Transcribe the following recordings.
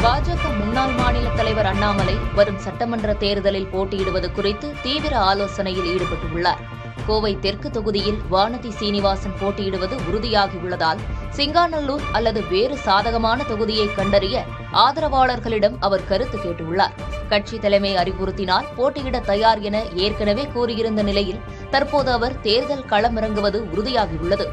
பாஜக முன்னாள் மாநில தலைவர் அண்ணாமலை வரும் சட்டமன்ற தேர்தலில் போட்டியிடுவது குறித்து தீவிர ஆலோசனையில் ஈடுபட்டுள்ளார். கோவை தெற்கு தொகுதியில் வானதி சீனிவாசன் போட்டியிடுவது உறுதியாகியுள்ளதால் சிங்காநல்லூர் அல்லது வேறு சாதகமான தொகுதியை கண்டறிய ஆதரவாளர்களிடம் அவர் கருத்து கேட்டுள்ளார். கட்சி தலைமை அறிவுறுத்தினால் போட்டியிட தயார் என ஏற்கனவே கூறியிருந்த நிலையில் தற்போது அவர் தேர்தல் களமிறங்குவது உறுதியாகியுள்ளது.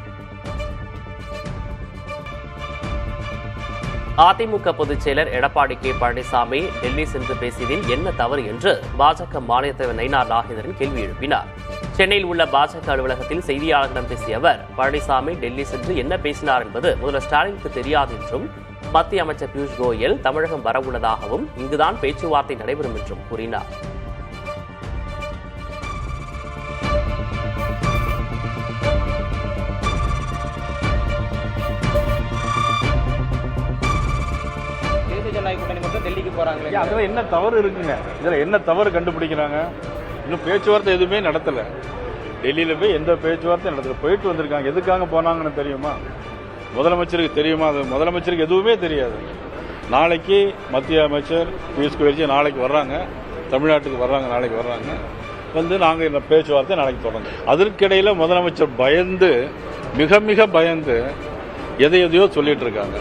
அதிமுக பொதுச் செயலர் எடப்பாடி கே பழனிசாமி டெல்லி சென்று பேசியதில் என்ன தவறு என்று பாஜக மாநில தலைவர் நயினார் நாகேந்திரன் கேள்வி எழுப்பினார். சென்னையில் உள்ள பாஜக அலுவலகத்தில் செய்தியாளர்களிடம் பேசிய அவர், பழனிசாமி டெல்லி சென்று என்ன பேசினார் என்பது முதல்வர் ஸ்டாலினுக்கு தெரியாது என்றும், மத்திய அமைச்சர் பியூஷ் கோயல் தமிழகம் வரவுள்ளதாகவும், இங்குதான் பேச்சுவார்த்தை நடைபெறும் என்றும் கூறினார். டெல்லிக்கு போறாங்க, அதுல என்ன தவறு இருக்குங்க? இதுல என்ன தவறு கண்டுபிடிக்கிறாங்க? இன்னும் பேச்சுவார்த்தை எதுவுமே நடத்தல. டெல்லியில போய் எந்த பேச்சுவார்த்தை நடத்தல. போயிட்டு வந்திருக்காங்க. எதுக்காக போனாங்கன்னு தெரியுமா? முதலமைச்சருக்கு தெரியுமா? அது முதலமைச்சருக்கு எதுவுமே தெரியாது. நாளைக்கு மத்திய அமைச்சர் பியூஷ் கோயல் நாளைக்கு வர்றாங்க, தமிழ்நாட்டுக்கு வர்றாங்க, நாளைக்கு வர்றாங்க. வந்து நாங்கள் இந்த பேச்சுவார்த்தை நாளைக்கு தொடங்கும். அதற்கிடையில முதலமைச்சர் பயந்து, மிக மிக பயந்து எதையோ சொல்லிட்டு இருக்காங்க.